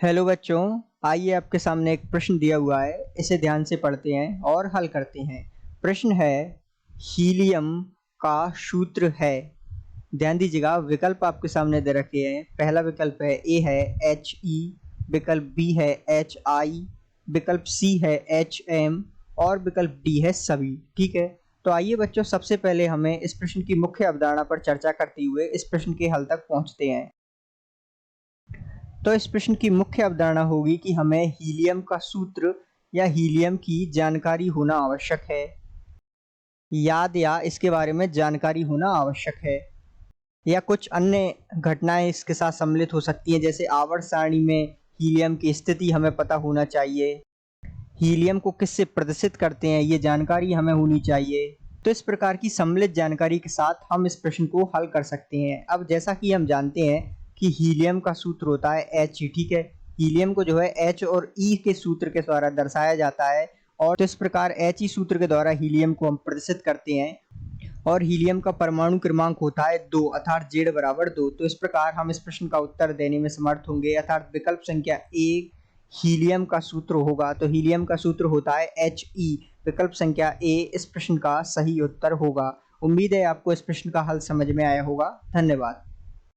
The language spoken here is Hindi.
हेलो बच्चों, आइए आपके सामने एक प्रश्न दिया हुआ है। इसे ध्यान से पढ़ते हैं और हल करते हैं। प्रश्न है, हीलियम का सूत्र है। ध्यान दीजिएगा, विकल्प आपके सामने दे रखे हैं। पहला विकल्प है ए है He, विकल्प बी है Hi, विकल्प सी है Hm और विकल्प डी है सभी। ठीक है, तो आइए बच्चों, सबसे पहले हमें इस प्रश्न की मुख्य अवधारणा पर चर्चा करते हुए इस प्रश्न के हल तक पहुंचते हैं। तो इस प्रश्न की मुख्य अवधारणा होगी कि हमें हीलियम का सूत्र या हीलियम की जानकारी होना आवश्यक है। याद या इसके बारे में जानकारी होना आवश्यक है, या कुछ अन्य घटनाएं इसके साथ सम्मिलित हो सकती हैं, जैसे आवर्त सारणी में हीलियम की स्थिति हमें पता होना चाहिए। हीलियम को किससे प्रदर्शित करते हैं, ये जानकारी हमें होनी चाहिए। तो इस प्रकार की सम्मिलित जानकारी के साथ हम इस प्रश्न को हल कर सकते हैं। अब जैसा कि हम जानते हैं कि हीलियम का सूत्र होता है H, ठीक है। हीलियम को जो है H और E के सूत्र के द्वारा दर्शाया जाता है, और तो इस प्रकार He सूत्र के द्वारा हीलियम को हम प्रदर्शित करते हैं। और हीलियम का परमाणु क्रमांक होता है 2, अर्थात Z बराबर 2। तो इस प्रकार हम इस प्रश्न का उत्तर देने में समर्थ होंगे, अर्थात विकल्प संख्या ए हीलियम का सूत्र होगा। तो हीलियम का सूत्र होता है He। विकल्प संख्या ए इस प्रश्न का सही उत्तर होगा। उम्मीद है आपको इस प्रश्न का हल समझ में आया होगा। धन्यवाद।